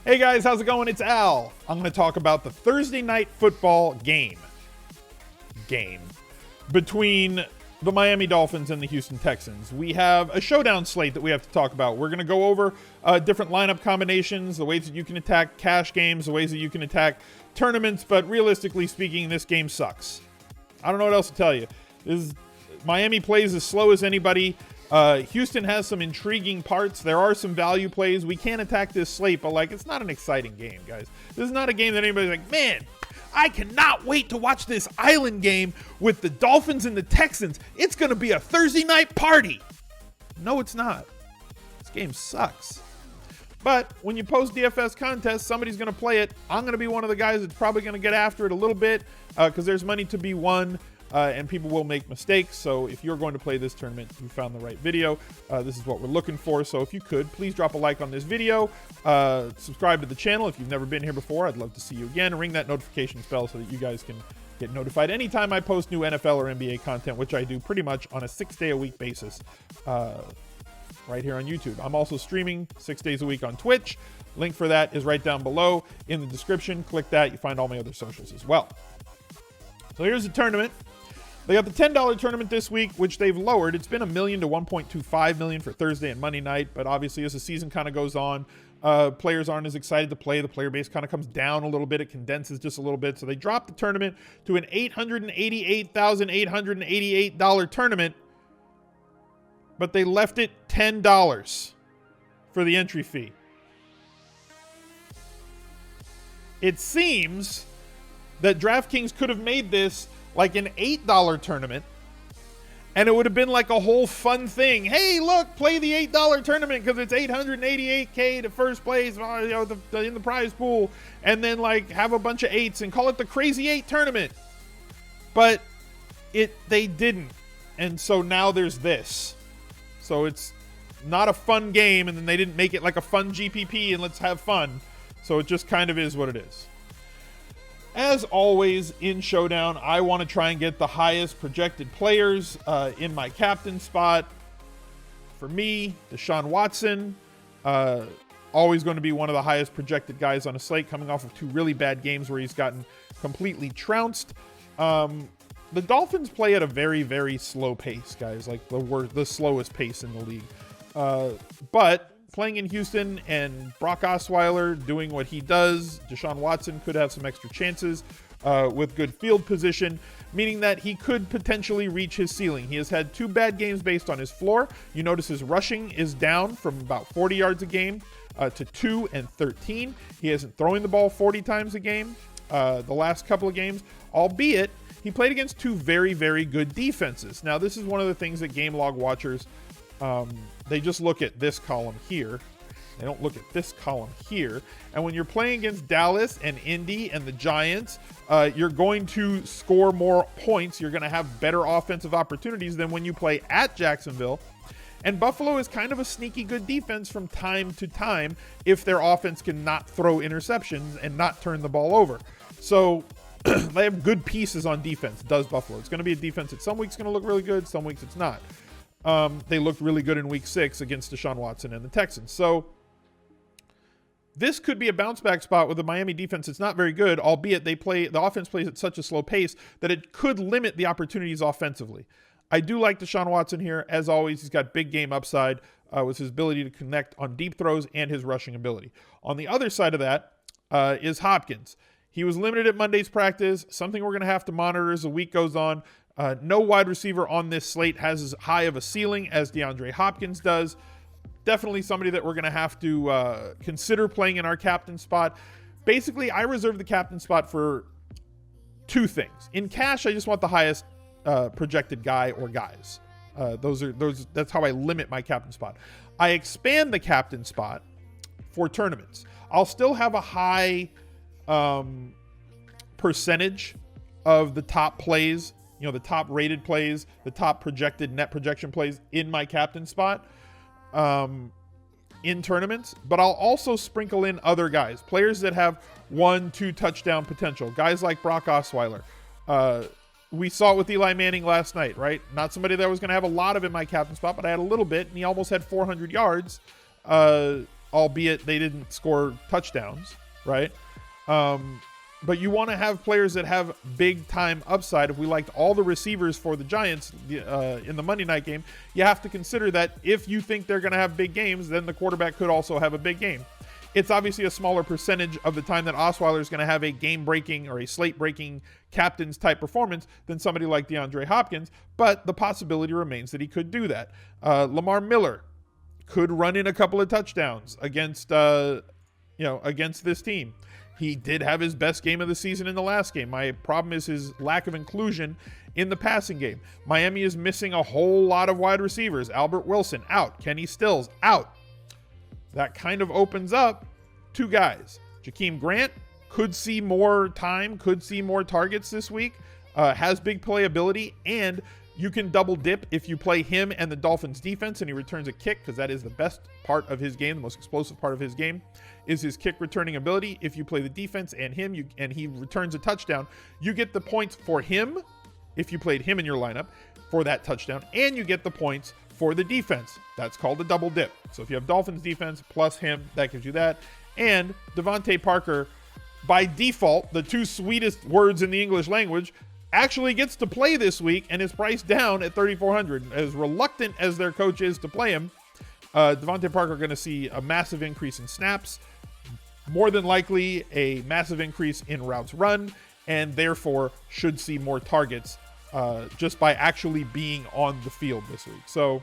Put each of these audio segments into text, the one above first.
Hey guys, how's it going? It's Al. I'm going to talk about the Thursday night football game between the Miami Dolphins and the Houston Texans. We have a showdown slate that we have to talk about. We're going to go over different lineup combinations, the ways that you can attack cash games, the ways that you can attack tournaments, but realistically speaking, this game sucks. I don't know what else to tell you. Miami plays as slow as anybody. Houston has some intriguing parts. There are some value plays. We can't attack this slate, but it's not an exciting game, guys. This is not a game that anybody's like, man, I cannot wait to watch this island game with the Dolphins and the Texans. It's going to be a Thursday night party. No, it's not. This game sucks. But when you post DFS contests, somebody's going to play it. I'm going to be one of the guys that's probably going to get after it a little bit because there's money to be won. And people will make mistakes. So if you're going to play this tournament, you found the right video. This is what we're looking for. So if you could, please drop a like on this video. Subscribe to the channel if you've never been here before. I'd love to see you again. Ring that notifications bell so that you guys can get notified anytime I post new NFL or NBA content, which I do pretty much on a 6-day-a-week basis right here on YouTube. I'm also streaming 6 days a week on Twitch. Link for that is right down below in the description. Click that. You find all my other socials as well. So here's the tournament. They got the $10 tournament this week, which they've lowered. It's been $1 million to $1.25 million for Thursday and Monday night. But obviously, as the season kind of goes on, players aren't as excited to play. The player base kind of comes down a little bit. It condenses just a little bit. So they dropped the tournament to an $888,888 tournament. But they left it $10 for the entry fee. It seems that DraftKings could have made this like an $8 tournament, and it would have been like a whole fun thing. Hey, look, play the $8 tournament because it's $888K to first place, in the prize pool, and then have a bunch of eights and call it the Crazy 8 tournament. But they didn't, and so now there's this. So it's not a fun game, and then they didn't make it like a fun GPP and let's have fun. So it just kind of is what it is. As always in Showdown, I want to try and get the highest projected players in my captain spot. For me, Deshaun Watson, always going to be one of the highest projected guys on a slate, coming off of 2 really bad games where he's gotten completely trounced. The Dolphins play at a very, very slow pace, guys, like the slowest pace in the league. But playing in Houston and Brock Osweiler doing what he does, Deshaun Watson could have some extra chances with good field position, meaning that he could potentially reach his ceiling. He has had 2 bad games based on his floor. You notice his rushing is down from about 40 yards a game to 2 and 13. He isn't throwing the ball 40 times a game the last couple of games, albeit he played against 2 very, very good defenses. Now, this is one of the things that game log watchers they just look at this column here. They don't look at this column here. And when you're playing against Dallas and Indy and the Giants, you're going to score more points. You're going to have better offensive opportunities than when you play at Jacksonville. And Buffalo is kind of a sneaky good defense from time to time if their offense can not throw interceptions and not turn the ball over. So they have good pieces on defense, does Buffalo. It's going to be a defense that some weeks going to look really good, some weeks it's not. They looked really good in week 6 against Deshaun Watson and the Texans. So this could be a bounce back spot with the Miami defense. It's not very good, albeit the offense plays at such a slow pace that it could limit the opportunities offensively. I do like Deshaun Watson here. As always, he's got big game upside with his ability to connect on deep throws and his rushing ability. On the other side of that is Hopkins. He was limited at Monday's practice, something we're going to have to monitor as the week goes on. No wide receiver on this slate has as high of a ceiling as DeAndre Hopkins does. Definitely somebody that we're going to have to consider playing in our captain spot. Basically, I reserve the captain spot for 2 things. In cash, I just want the highest projected guy or guys. That's how I limit my captain spot. I expand the captain spot for tournaments. I'll still have a high percentage of the top plays, the top rated plays, the top projected net projection plays in my captain spot in tournaments, but I'll also sprinkle in other guys, players that have 1-2 touchdown potential, guys like Brock Osweiler. We saw it with Eli Manning last night, right? Not somebody that I was going to have a lot of in my captain spot, but I had a little bit, and he almost had 400 yards albeit they didn't score touchdowns, right? But you want to have players that have big time upside. If we liked all the receivers for the Giants in the Monday night game, you have to consider that if you think they're going to have big games, then the quarterback could also have a big game. It's obviously a smaller percentage of the time that Osweiler is going to have a game-breaking or a slate-breaking captain's type performance than somebody like DeAndre Hopkins, but the possibility remains that he could do that. Lamar Miller could run in a couple of touchdowns against this team. He did have his best game of the season in the last game. My problem is his lack of inclusion in the passing game. Miami is missing a whole lot of wide receivers. Albert Wilson, out. Kenny Stills, out. That kind of opens up two guys. Jakeem Grant could see more time, could see more targets this week, has big playability, and you can double dip if you play him and the Dolphins defense and he returns a kick, because that is the best part of his game. The most explosive part of his game is his kick returning ability. If you play the defense and him, and he returns a touchdown, you get the points for him if you played him in your lineup for that touchdown, and you get the points for the defense. That's called a double dip. So if you have Dolphins defense plus him, that gives you that. And Devontae Parker, by default, the two sweetest words in the English language, actually gets to play this week and is priced down at $3,400. As reluctant as their coach is to play him, Devontae Parker going to see a massive increase in snaps, more than likely a massive increase in routes run, and therefore should see more targets just by actually being on the field this week. So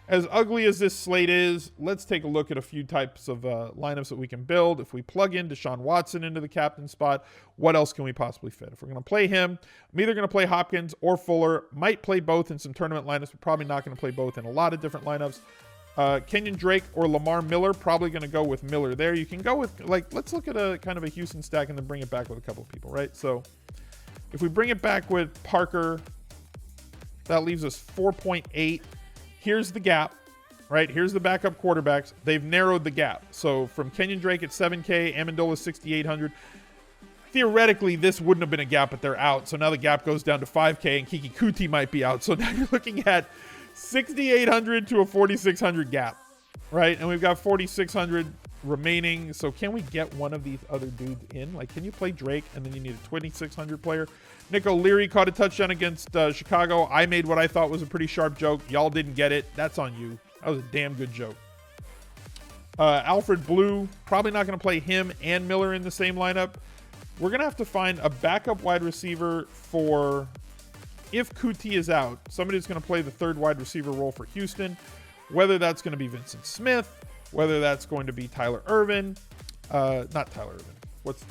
as ugly as this slate is, let's take a look at a few types of lineups that we can build. If we plug in Deshaun Watson into the captain spot, what else can we possibly fit? If we're going to play him, I'm either going to play Hopkins or Fuller. Might play both in some tournament lineups, but probably not going to play both in a lot of different lineups. Kenyon Drake or Lamar Miller, probably going to go with Miller there. You can go with, let's look at a kind of a Houston stack and then bring it back with a couple of people, right? So if we bring it back with Parker, that leaves us 4.8. Here's the gap, right? Here's the backup quarterbacks. They've narrowed the gap. So from Kenyon Drake at 7K, Amendola 6,800. Theoretically, this wouldn't have been a gap, but they're out. So now the gap goes down to 5K, and Kiki Kuti might be out. So now you're looking at 6,800 to a 4,600 gap, right? And we've got 4,600 remaining. So can we get one of these other dudes in? Can you play Drake and then you need a 2,600 player? Nick O'Leary caught a touchdown against Chicago. I made what I thought was a pretty sharp joke. Y'all didn't get it. That's on you. That was a damn good joke. Alfred Blue, probably not going to play him and Miller in the same lineup. We're going to have to find a backup wide receiver for if Kuti is out. Somebody's going to play the third wide receiver role for Houston, whether that's going to be Vincent Smith, whether that's going to be Tyler Ervin. Not Tyler Ervin. Where's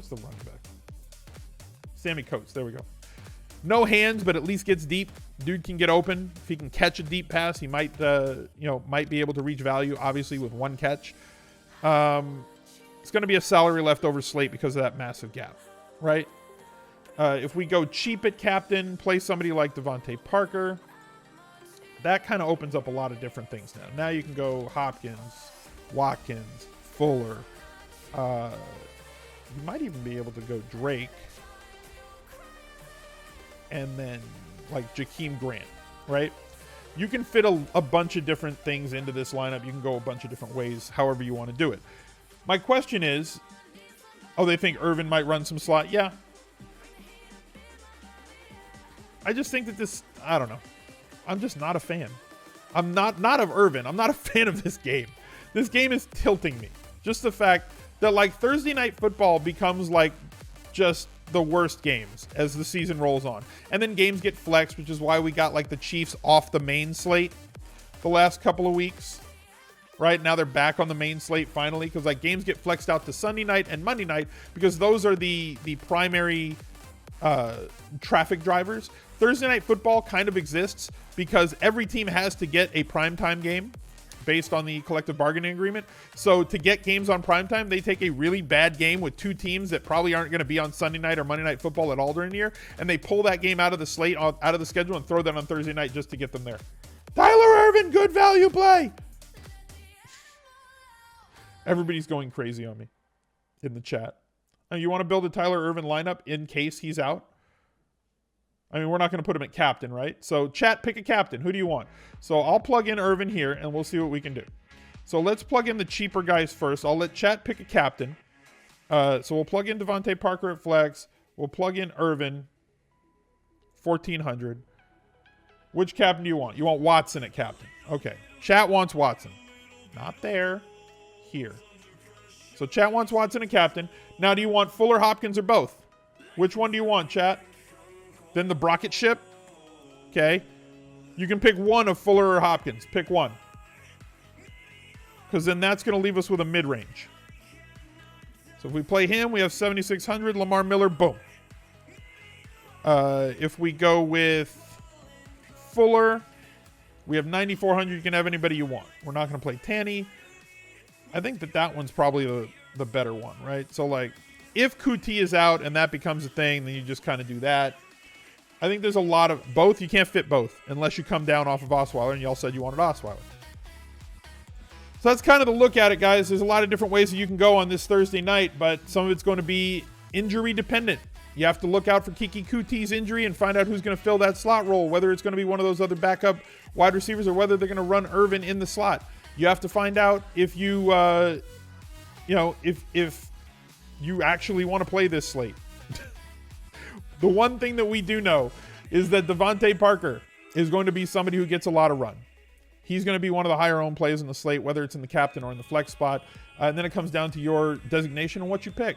the running back? Sammy Coates. There we go. No hands, but at least gets deep. Dude can get open. If he can catch a deep pass, he might be able to reach value, obviously, with one catch. It's going to be a salary leftover slate because of that massive gap, right? If we go cheap at captain, play somebody like Devontae Parker, that kind of opens up a lot of different things now. Now you can go Hopkins, Watkins, Fuller. You might even be able to go Drake. And then Jakeem Grant, right? You can fit a bunch of different things into this lineup. You can go a bunch of different ways, however you want to do it. My question is, they think Irvin might run some slot? Yeah. I just think that I don't know. I'm just not a fan. I'm not of Irvin. I'm not a fan of this game. This game is tilting me. Just the fact that Thursday night football becomes just the worst games as the season rolls on. And then games get flexed, which is why we got the Chiefs off the main slate the last couple of weeks. Right now they're back on the main slate finally, because games get flexed out to Sunday night and Monday night because those are the primary traffic drivers. Thursday night football kind of exists because every team has to get a primetime game based on the collective bargaining agreement. So to get games on primetime, they take a really bad game with two teams that probably aren't going to be on Sunday night or Monday night football at all during the year, and they pull that game out of the slate, out of the schedule, and throw that on Thursday night just to get them there. Tyler Ervin, good value play. Everybody's going crazy on me in the chat. You want to build a Tyler Ervin lineup in case he's out? I mean, we're not going to put him at captain, right? So chat, pick a captain. Who do you want? So I'll plug in Ervin here and we'll see what we can do. So let's plug in the cheaper guys first. I'll let chat pick a captain. So we'll plug in Devontae Parker at flex. We'll plug in Irvin, 1,400. Which captain do you want? You want Watson at captain. Okay. Chat wants Watson. Not there. Here. So chat wants Watson at captain. Now, do you want Fuller, Hopkins, or both? Which one do you want, chat? Then the Brocket ship. Okay. You can pick one of Fuller or Hopkins. Pick one. Because then that's going to leave us with a mid-range. So if we play him, we have 7,600. Lamar Miller, boom. If we go with Fuller, we have 9,400. You can have anybody you want. We're not going to play Tanny. I think that one's probably the better one, right? So, like, if Kuti is out and that becomes a thing, then you just kind of do that. I think there's a lot of both. You can't fit both unless you come down off of Osweiler, and y'all said you wanted Osweiler. So that's kind of the look at it, guys. There's a lot of different ways that you can go on this Thursday night, but some of it's going to be injury dependent. You have to look out for Kiki Kuti's injury and find out who's going to fill that slot role, whether it's going to be one of those other backup wide receivers or whether they're going to run Irvin in the slot. You have to find out if you, if you actually want to play this slate. The one thing that we do know is that Devontae Parker is going to be somebody who gets a lot of run. He's going to be one of the higher owned plays in the slate, whether it's in the captain or in the flex spot. And then it comes down to your designation and what you pick.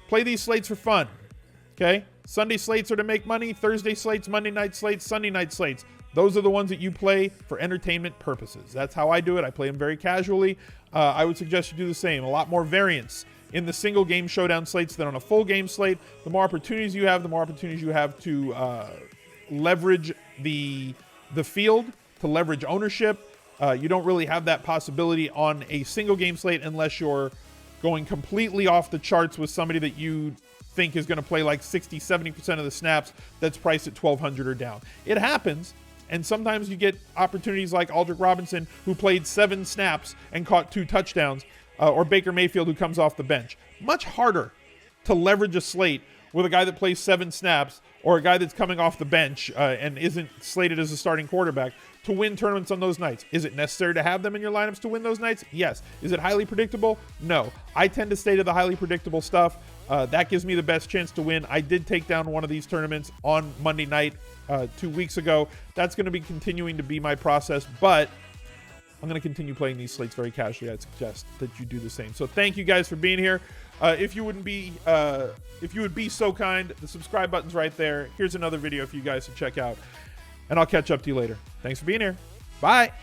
Play these slates for fun. Okay? Sunday slates are to make money. Thursday slates, Monday night slates, Sunday night slates. Those are the ones that you play for entertainment purposes. That's how I do it. I play them very casually. I would suggest you do the same. A lot more variance in the single game showdown slates than on a full game slate. The more opportunities you have, the more opportunities you have to leverage the field, to leverage ownership. You don't really have that possibility on a single game slate unless you're going completely off the charts with somebody that you think is going to play like 60-70% of the snaps that's priced at 1,200 or down. It happens, and sometimes you get opportunities like Aldrick Robinson, who played 7 snaps and caught 2 touchdowns, or Baker Mayfield, who comes off the bench. Much harder to leverage a slate with a guy that plays 7 snaps or a guy that's coming off the bench and isn't slated as a starting quarterback to win tournaments on those nights. Is it necessary to have them in your lineups to win those nights? Yes. Is it highly predictable? No. I tend to stay to the highly predictable stuff. That gives me the best chance to win. I did take down one of these tournaments on Monday night 2 weeks ago. That's going to be continuing to be my process, but I'm going to continue playing these slates very casually. I'd suggest that you do the same. So thank you guys for being here. If you would be so kind, the subscribe button's right there. Here's another video for you guys to check out, and I'll catch up to you later. Thanks for being here. Bye.